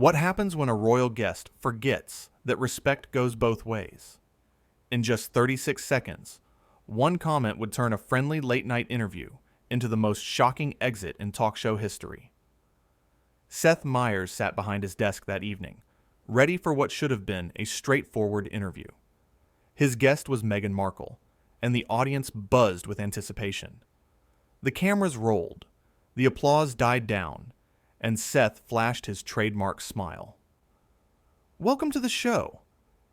What happens when a royal guest forgets that respect goes both ways? In just 36 seconds, one comment would turn a friendly late-night interview into the most shocking exit in talk show history. Seth Meyer sat behind his desk that evening, ready for what should have been a straightforward interview. His guest was Meghan Markle, and the audience buzzed with anticipation. The cameras rolled, the applause died down, and Seth flashed his trademark smile. "Welcome to the show.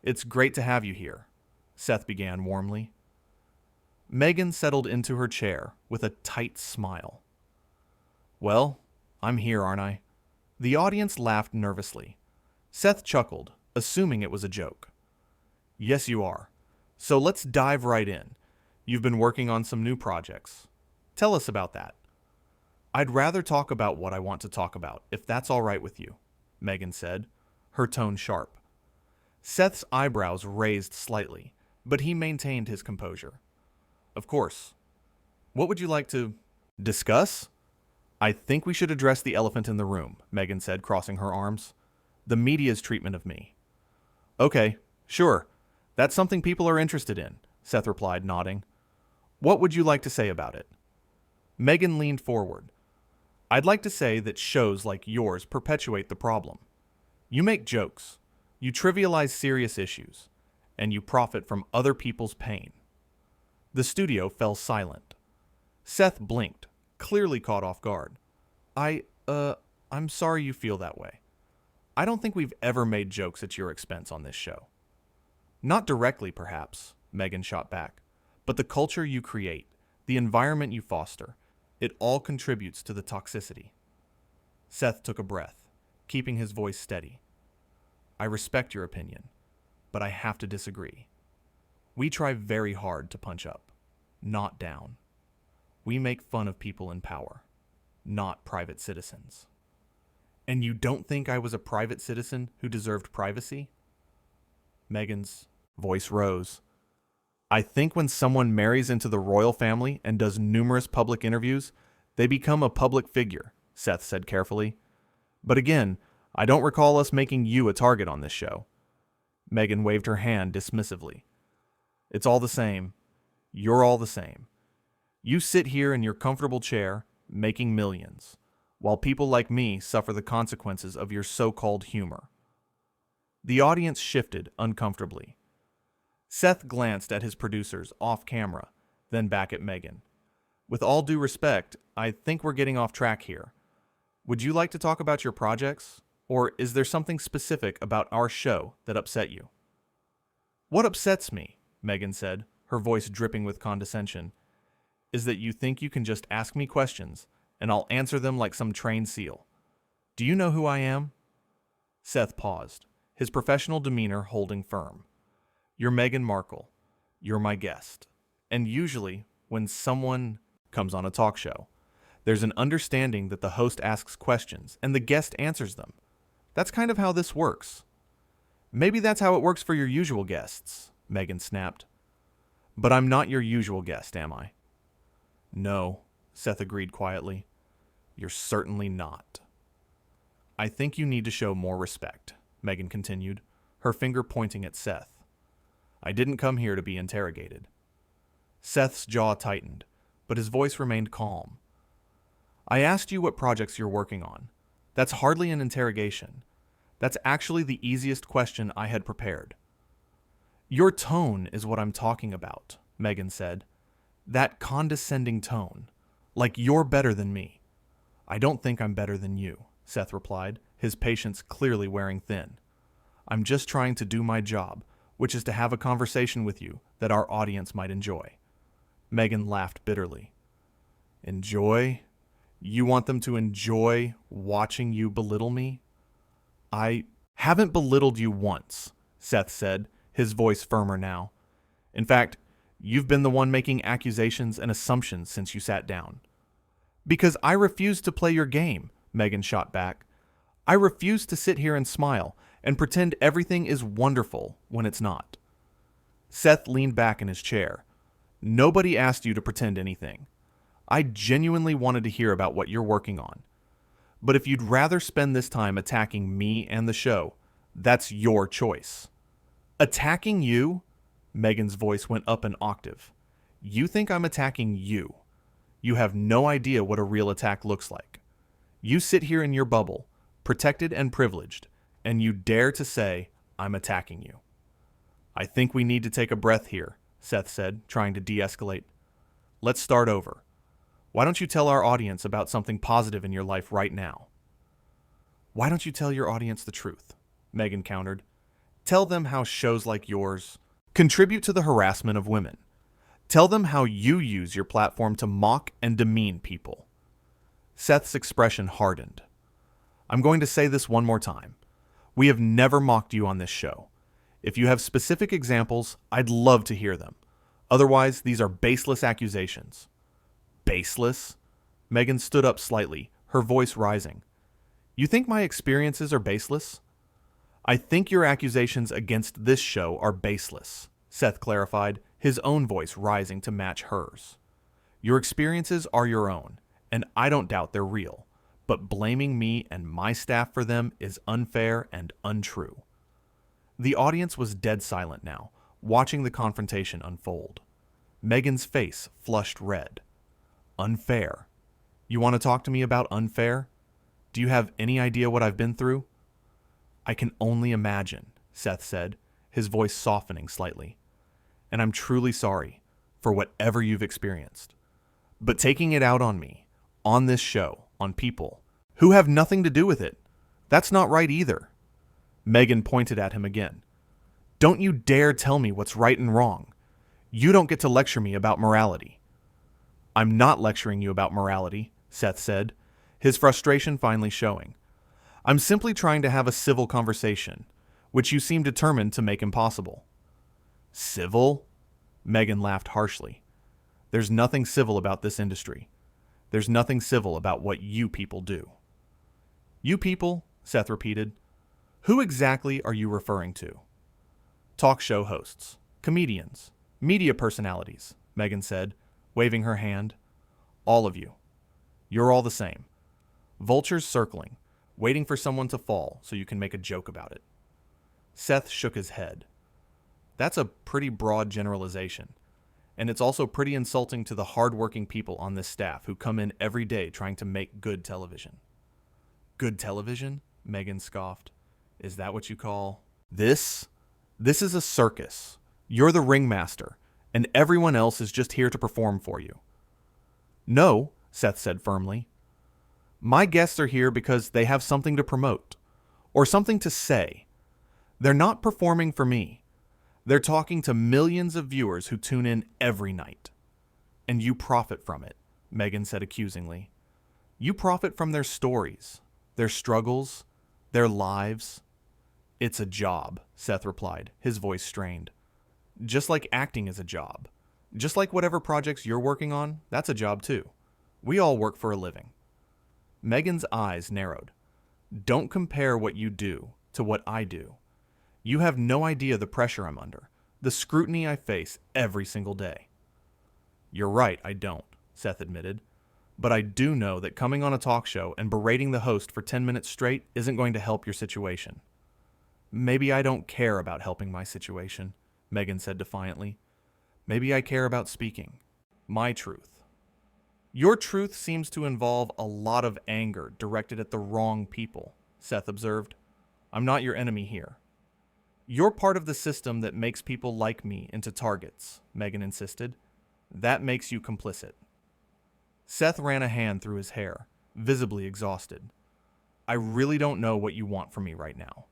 It's great to have you here," Seth began warmly. Meghan settled into her chair with a tight smile. "Well, I'm here, aren't I?" The audience laughed nervously. Seth chuckled, assuming it was a joke. "Yes, you are. So let's dive right in. You've been working on some new projects. Tell us about that." "I'd rather talk about what I want to talk about, if that's all right with you," Meghan said, her tone sharp. Seth's eyebrows raised slightly, but he maintained his composure. "Of course. What would you like to discuss?" "I think we should address the elephant in the room," Meghan said, crossing her arms. "The media's treatment of me." "Okay, sure. That's something people are interested in," Seth replied, nodding. "What would you like to say about it?" Meghan leaned forward. "I'd like to say that shows like yours perpetuate the problem. You make jokes, you trivialize serious issues, and you profit from other people's pain." The studio fell silent. Seth blinked, clearly caught off guard. I'm sorry you feel that way. I don't think we've ever made jokes at your expense on this show." "Not directly, perhaps," Meghan shot back, "but the culture you create, the environment you foster, it all contributes to the toxicity." Seth took a breath, keeping his voice steady. "I respect your opinion, but I have to disagree. We try very hard to punch up, not down. We make fun of people in power, not private citizens." "And you don't think I was a private citizen who deserved privacy?" Meghan's voice rose. "I think when someone marries into the royal family and does numerous public interviews, they become a public figure," Seth said carefully. "But again, I don't recall us making you a target on this show." Meghan waved her hand dismissively. "It's all the same. You're all the same. You sit here in your comfortable chair, making millions, while people like me suffer the consequences of your so-called humor." The audience shifted uncomfortably. Seth glanced at his producers off camera, then back at Meghan. "With all due respect, I think we're getting off track here. Would you like to talk about your projects? Or is there something specific about our show that upset you?" "What upsets me," Meghan said, her voice dripping with condescension, "is that you think you can just ask me questions, and I'll answer them like some trained seal. Do you know who I am?" Seth paused, his professional demeanor holding firm. "You're Meghan Markle. You're my guest. And usually, when someone comes on a talk show, there's an understanding that the host asks questions and the guest answers them. That's kind of how this works." "Maybe that's how it works for your usual guests," Meghan snapped. "But I'm not your usual guest, am I?" "No," Seth agreed quietly. "You're certainly not." "I think you need to show more respect," Meghan continued, her finger pointing at Seth. "I didn't come here to be interrogated." Seth's jaw tightened, but his voice remained calm. "I asked you what projects you're working on. That's hardly an interrogation. That's actually the easiest question I had prepared." "Your tone is what I'm talking about," Meghan said. "That condescending tone, like you're better than me." "I don't think I'm better than you," Seth replied, his patience clearly wearing thin. "I'm just trying to do my job, which is to have a conversation with you that our audience might enjoy." Meghan laughed bitterly. "Enjoy? You want them to enjoy watching you belittle me?" "I haven't belittled you once," Seth said, his voice firmer now. "In fact, you've been the one making accusations and assumptions since you sat down." "Because I refuse to play your game," Meghan shot back. "I refuse to sit here and smile and pretend everything is wonderful when it's not." Seth leaned back in his chair. "Nobody asked you to pretend anything. I genuinely wanted to hear about what you're working on. But if you'd rather spend this time attacking me and the show, that's your choice. Attacking you? Meghan's voice went up an octave. You think I'm attacking you? You have no idea what a real attack looks like. You sit here in your bubble, protected and privileged, and you dare to say I'm attacking you. I think we need to take a breath here, Seth said, trying to de-escalate. Let's start over. Why don't you tell our audience about something positive in your life right now? Why don't you tell your audience the truth? Meghan countered. Tell them how shows like yours contribute to the harassment of women. Tell them how you use your platform to mock and demean people. Seth's expression hardened. I'm going to say this one more time. We have never mocked you on this show. If you have specific examples, I'd love to hear them. Otherwise, these are baseless accusations. Baseless? Meghan stood up slightly, her voice rising. You think my experiences are baseless? I think your accusations against this show are baseless, Seth clarified, his own voice rising to match hers. Your experiences are your own, and I don't doubt they're real, but blaming me and my staff for them is unfair and untrue. The audience was dead silent now, watching the confrontation unfold. Meghan's face flushed red. Unfair. You want to talk to me about unfair? Do you have any idea what I've been through? I can only imagine, Seth said, his voice softening slightly. And I'm truly sorry for whatever you've experienced. But taking it out on me, on this show, on people who have nothing to do with it, that's not right either. Meghan pointed at him again. Don't you dare tell me what's right and wrong. You don't get to lecture me about morality. I'm not lecturing you about morality, Seth said, his frustration finally showing. I'm simply trying to have a civil conversation, which you seem determined to make impossible. Civil? Meghan laughed harshly. There's nothing civil about this industry. There's nothing civil about what you people do. You people? Seth repeated. Who exactly are you referring to? Talk show hosts, comedians, media personalities, Meghan said, waving her hand. All of you. You're all the same. Vultures circling, waiting for someone to fall so you can make a joke about it. Seth shook his head. That's a pretty broad generalization, and it's also pretty insulting to the hard-working people on this staff who come in every day trying to make good television. Good television? Meghan scoffed. Is that what you call this? This is a circus. You're the ringmaster, and everyone else is just here to perform for you. No, Seth said firmly. My guests are here because they have something to promote, or something to say. They're not performing for me. They're talking to millions of viewers who tune in every night. And you profit from it, Meghan said accusingly. You profit from their stories, their struggles, their lives. It's a job, Seth replied, his voice strained. Just like acting is a job. Just like whatever projects you're working on, that's a job too. We all work for a living. Meghan's eyes narrowed. Don't compare what you do to what I do. You have no idea the pressure I'm under, the scrutiny I face every single day. You're right, I don't, Seth admitted. But I do know that coming on a talk show and berating the host for 10 minutes straight isn't going to help your situation. Maybe I don't care about helping my situation, Meghan said defiantly. Maybe I care about speaking. My truth. Your truth seems to involve a lot of anger directed at the wrong people, Seth observed. I'm not your enemy here. You're part of the system that makes people like me into targets, Meghan insisted. That makes you complicit. Seth ran a hand through his hair, visibly exhausted. I really don't know what you want from me right now.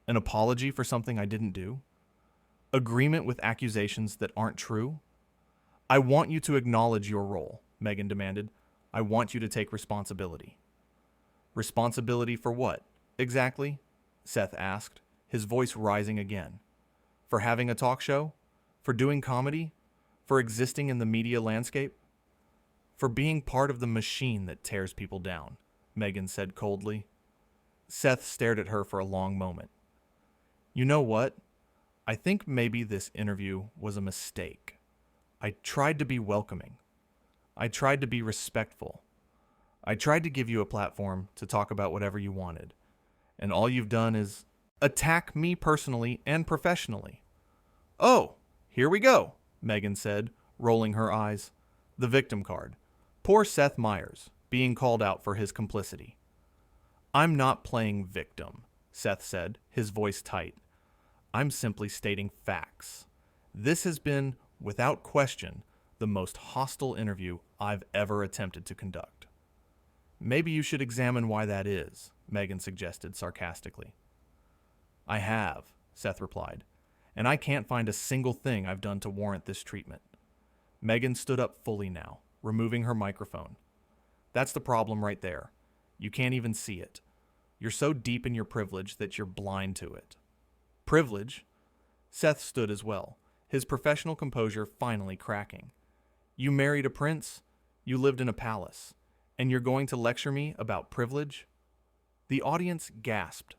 An apology for something I didn't do? Agreement with accusations that aren't true? I want you to acknowledge your role, Meghan demanded. I want you to take responsibility. Responsibility for what, exactly? Seth asked, his voice rising again. For having a talk show? For doing comedy? For existing in the media landscape? For being part of the machine that tears people down, Meghan said coldly. Seth stared at her for a long moment. You know what? I think maybe this interview was a mistake. I tried to be welcoming. I tried to be respectful. I tried to give you a platform to talk about whatever you wanted, and all you've done is attack me personally and professionally. Oh, here we go, Meghan said, rolling her eyes. The victim card. Poor Seth Meyers, being called out for his complicity. I'm not playing victim, Seth said, his voice tight. I'm simply stating facts. This has been, without question, the most hostile interview I've ever attempted to conduct. Maybe you should examine why that is, Meghan suggested sarcastically. I have, Seth replied, and I can't find a single thing I've done to warrant this treatment. Meghan stood up fully now, removing her microphone. That's the problem right there. You can't even see it. You're so deep in your privilege that you're blind to it. Privilege? Seth stood as well, his professional composure finally cracking. You married a prince, you lived in a palace, and you're going to lecture me about privilege? The audience gasped.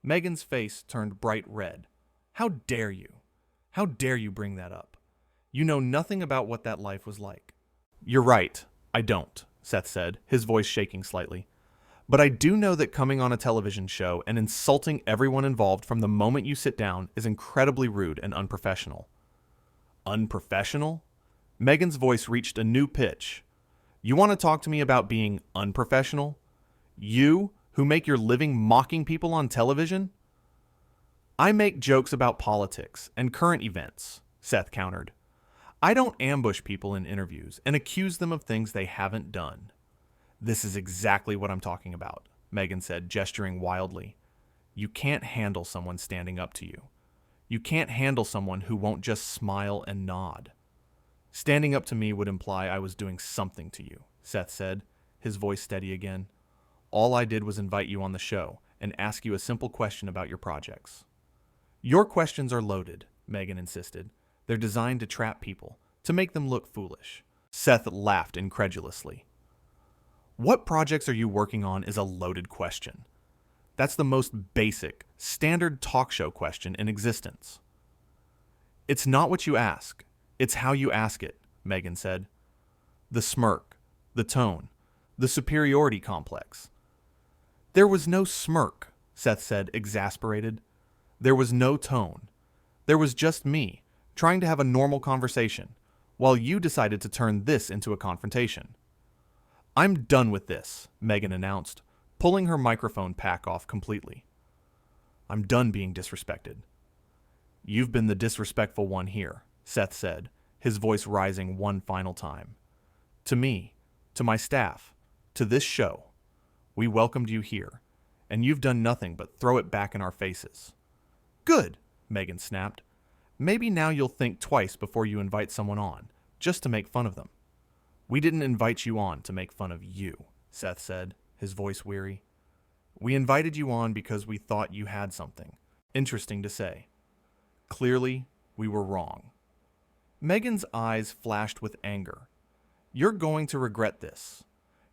Meghan's face turned bright red. How dare you? How dare you bring that up? You know nothing about what that life was like. You're right, I don't, Seth said, his voice shaking slightly. But I do know that coming on a television show and insulting everyone involved from the moment you sit down is incredibly rude and unprofessional. Unprofessional? Meghan's voice reached a new pitch. You want to talk to me about being unprofessional? You, who make your living mocking people on television? I make jokes about politics and current events, Seth countered. I don't ambush people in interviews and accuse them of things they haven't done. This is exactly what I'm talking about, Meghan said, gesturing wildly. You can't handle someone standing up to you. You can't handle someone who won't just smile and nod. Standing up to me would imply I was doing something to you, Seth said, his voice steady again. All I did was invite you on the show and ask you a simple question about your projects. Your questions are loaded, Meghan insisted. They're designed to trap people, to make them look foolish. Seth laughed incredulously. What projects are you working on is a loaded question. That's the most basic, standard talk show question in existence. It's not what you ask, it's how you ask it, Meghan said. The smirk, the tone, the superiority complex. There was no smirk, Seth said, exasperated. There was no tone. There was just me, trying to have a normal conversation, while you decided to turn this into a confrontation. I'm done with this, Meghan announced, pulling her microphone pack off completely. I'm done being disrespected. You've been the disrespectful one here, Seth said, his voice rising one final time. To me, to my staff, to this show. We welcomed you here, and you've done nothing but throw it back in our faces. Good, Meghan snapped. Maybe now you'll think twice before you invite someone on, just to make fun of them. We didn't invite you on to make fun of you, Seth said, his voice weary. We invited you on because we thought you had something interesting to say. Clearly, we were wrong. Meghan's eyes flashed with anger. You're going to regret this.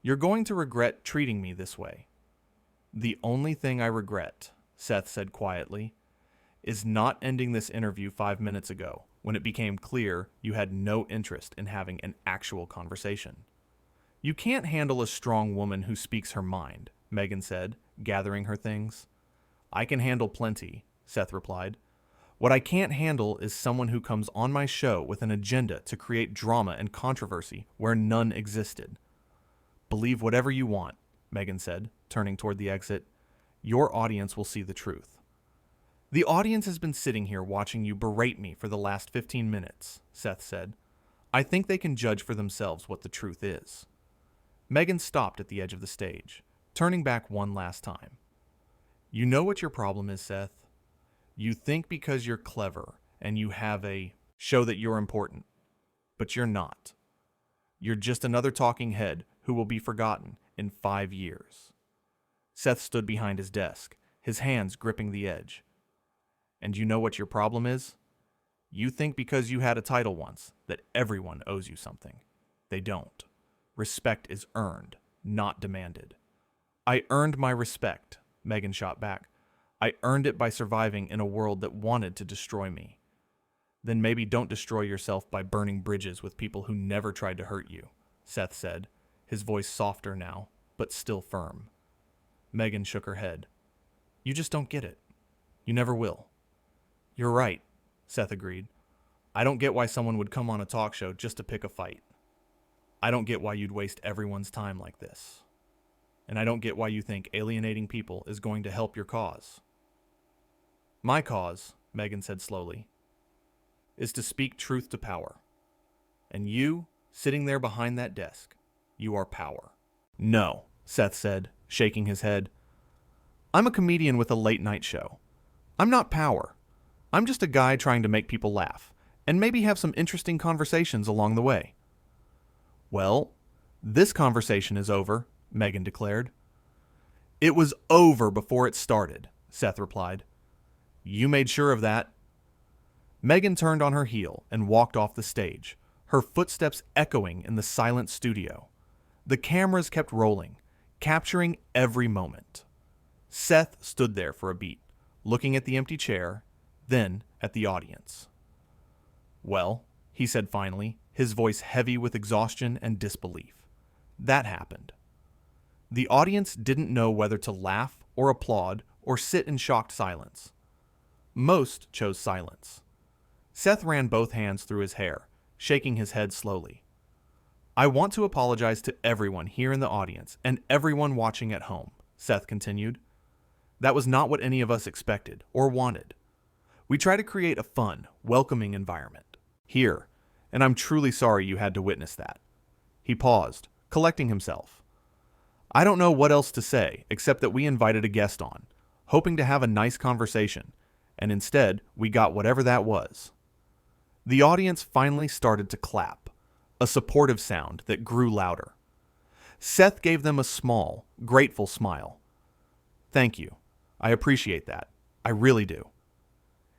You're going to regret treating me this way. The only thing I regret, Seth said quietly, is not ending this interview 5 minutes ago when it became clear you had no interest in having an actual conversation. You can't handle a strong woman who speaks her mind, Meghan said, gathering her things. I can handle plenty, Seth replied. What I can't handle is someone who comes on my show with an agenda to create drama and controversy where none existed. Believe whatever you want, Meghan said, turning toward the exit. Your audience will see the truth. The audience has been sitting here watching you berate me for the last 15 minutes, Seth said. I think they can judge for themselves what the truth is. Meghan stopped at the edge of the stage, turning back one last time. You know what your problem is, Seth? You think because you're clever and you have a show that you're important, but you're not. You're just another talking head who will be forgotten in 5 years. Seth stood behind his desk, his hands gripping the edge. And you know what your problem is? You think because you had a title once that everyone owes you something. They don't. Respect is earned, not demanded. I earned my respect, Meghan shot back. I earned it by surviving in a world that wanted to destroy me. Then maybe don't destroy yourself by burning bridges with people who never tried to hurt you, Seth said, his voice softer now. but still firm. Meghan shook her head. You just don't get it. You never will. You're right, Seth agreed. I don't get why someone would come on a talk show just to pick a fight. I don't get why you'd waste everyone's time like this. And I don't get why you think alienating people is going to help your cause. My cause, Meghan said slowly, is to speak truth to power. And you, sitting there behind that desk, you are power. No, Seth said, shaking his head. I'm a comedian with a late-night show. I'm not power. I'm just a guy trying to make people laugh, and maybe have some interesting conversations along the way. Well, this conversation is over, Meghan declared. It was over before it started, Seth replied. You made sure of that. Meghan turned on her heel and walked off the stage, her footsteps echoing in the silent studio. The cameras kept rolling, capturing every moment. Seth stood there for a beat, looking at the empty chair, then at the audience. Well, he said finally, his voice heavy with exhaustion and disbelief. That happened. The audience didn't know whether to laugh or applaud or sit in shocked silence. Most chose silence. Seth ran both hands through his hair, shaking his head slowly. I want to apologize to everyone here in the audience and everyone watching at home, Seth continued. That was not what any of us expected or wanted. We try to create a fun, welcoming environment here, and I'm truly sorry you had to witness that. He paused, collecting himself. I don't know what else to say except that we invited a guest on, hoping to have a nice conversation, and instead we got whatever that was. The audience finally started to clap, a supportive sound that grew louder. Seth gave them a small, grateful smile. Thank you. I appreciate that. I really do.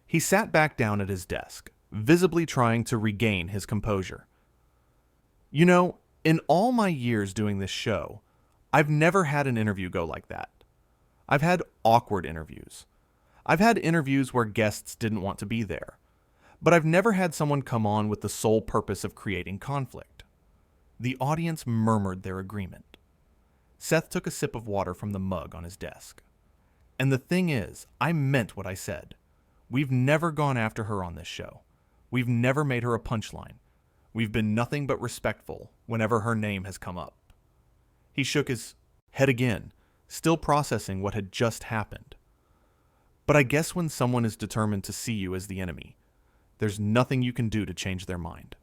He sat back down at his desk, visibly trying to regain his composure. You know, in all my years doing this show, I've never had an interview go like that. I've had awkward interviews. I've had interviews where guests didn't want to be there. But I've never had someone come on with the sole purpose of creating conflict. The audience murmured their agreement. Seth took a sip of water from the mug on his desk. And the thing is, I meant what I said. We've never gone after her on this show. We've never made her a punchline. We've been nothing but respectful whenever her name has come up. He shook his head again, still processing what had just happened. But I guess when someone is determined to see you as the enemy, there's nothing you can do to change their mind.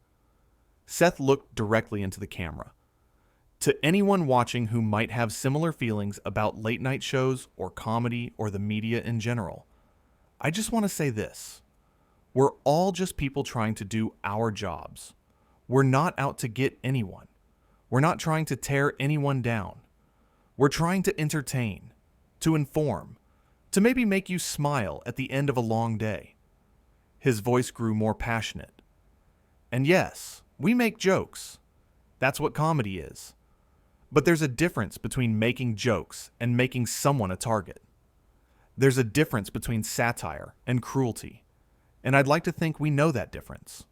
Seth looked directly into the camera. To anyone watching who might have similar feelings about late-night shows or comedy or the media in general, I just want to say this. We're all just people trying to do our jobs. We're not out to get anyone. We're not trying to tear anyone down. We're trying to entertain, to inform, to maybe make you smile at the end of a long day. His voice grew more passionate. And yes, we make jokes. That's what comedy is. But there's a difference between making jokes and making someone a target. There's a difference between satire and cruelty, and I'd like to think we know that difference.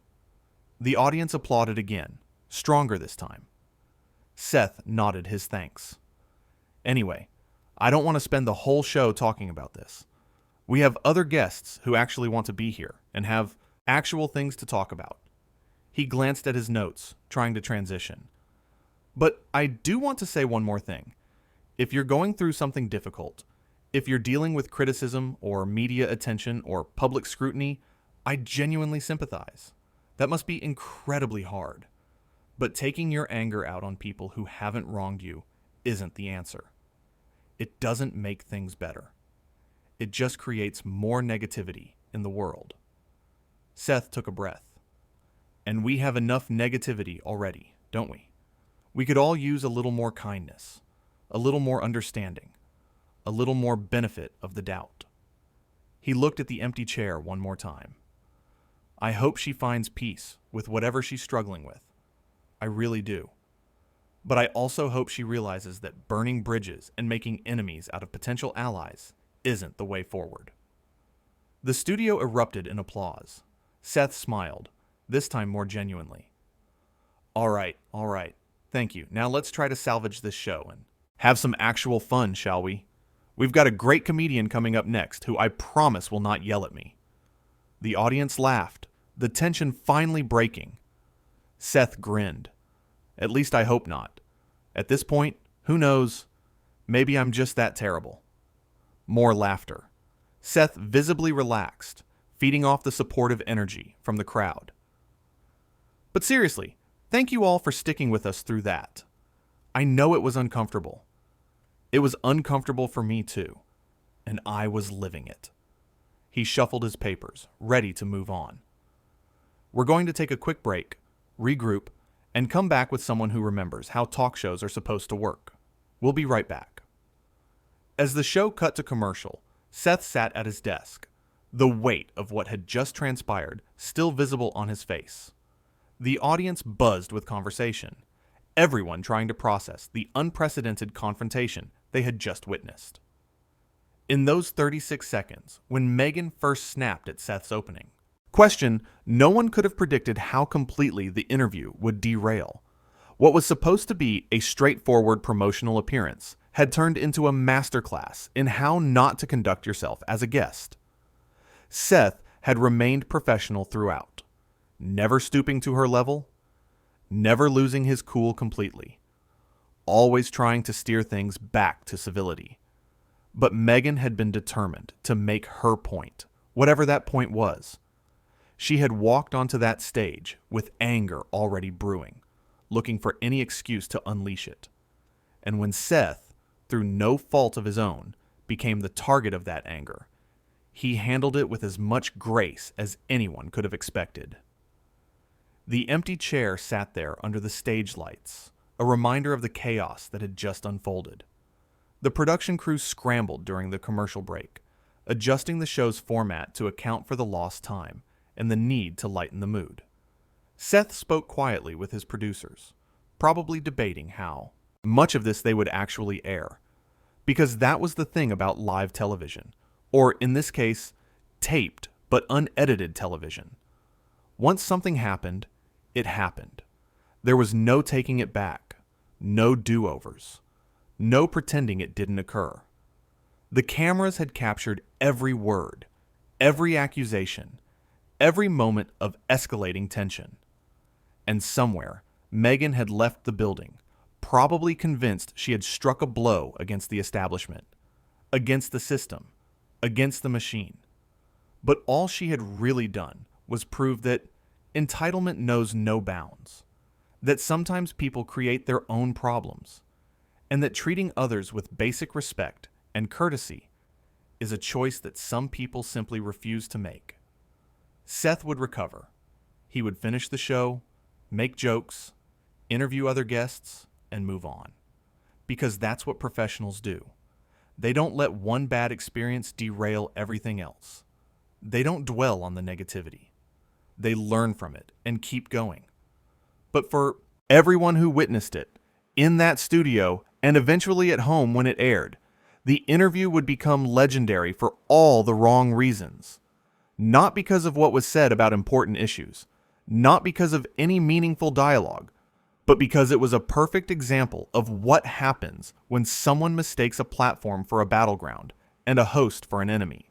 The audience applauded again, stronger this time. Seth nodded his thanks. Anyway, I don't want to spend the whole show talking about this. We have other guests who actually want to be here and have actual things to talk about. He glanced at his notes, trying to transition. But I do want to say one more thing. If you're going through something difficult, if you're dealing with criticism or media attention or public scrutiny, I genuinely sympathize. That must be incredibly hard. But taking your anger out on people who haven't wronged you isn't the answer. It doesn't make things better. It just creates more negativity in the world. Seth took a breath. And we have enough negativity already, don't we? We could all use a little more kindness, a little more understanding, a little more benefit of the doubt. He looked at the empty chair one more time. I hope she finds peace with whatever she's struggling with. I really do. But I also hope she realizes that burning bridges and making enemies out of potential allies isn't the way forward. The studio erupted in applause. Seth smiled, this time more genuinely. All right. Thank you. Now let's try to salvage this show and Have some actual fun, shall we? We've got a great comedian coming up next who I promise will not yell at me. The audience laughed, the tension finally breaking. Seth grinned. At least I hope not. At this point, who knows? Maybe I'm just that terrible. More laughter. Seth visibly relaxed, feeding off the supportive energy from the crowd. But seriously, thank you all for sticking with us through that. I know it was uncomfortable. It was uncomfortable for me too, and I was living it. He shuffled his papers, ready to move on. We're going to take a quick break, regroup, and come back with someone who remembers how talk shows are supposed to work. We'll be right back. As the show cut to commercial, Seth sat at his desk, the weight of what had just transpired still visible on his face. The audience buzzed with conversation, everyone trying to process the unprecedented confrontation they had just witnessed. In those 36 seconds, when Meghan first snapped at Seth's opening question, no one could have predicted how completely the interview would derail. What was supposed to be a straightforward promotional appearance had turned into a masterclass in how not to conduct yourself as a guest. Seth had remained professional throughout, never stooping to her level, never losing his cool completely, always trying to steer things back to civility. But Meghan had been determined to make her point, whatever that point was. She had walked onto that stage with anger already brewing, looking for any excuse to unleash it. And when Seth, through no fault of his own, became the target of that anger, he handled it with as much grace as anyone could have expected. The empty chair sat there under the stage lights, a reminder of the chaos that had just unfolded. The production crew scrambled during the commercial break, adjusting the show's format to account for the lost time and the need to lighten the mood. Seth spoke quietly with his producers, probably debating how much of this they would actually air, because that was the thing about live television, or in this case, taped but unedited television. Once something happened, it happened. There was no taking it back, no do-overs, no pretending it didn't occur. The cameras had captured every word, every accusation, every moment of escalating tension. And somewhere, Meghan had left the building, probably convinced she had struck a blow against the establishment, against the system, against the machine. But all she had really done was prove that entitlement knows no bounds, that sometimes people create their own problems, and that treating others with basic respect and courtesy is a choice that some people simply refuse to make. Seth would recover. He would finish the show, make jokes, interview other guests, and move on. Because that's what professionals do. They don't let one bad experience derail everything else. They don't dwell on the negativity. They learn from it and keep going. But for everyone who witnessed it, in that studio and eventually at home when it aired, the interview would become legendary for all the wrong reasons. Not because of what was said about important issues, not because of any meaningful dialogue, but because it was a perfect example of what happens when someone mistakes a platform for a battleground and a host for an enemy.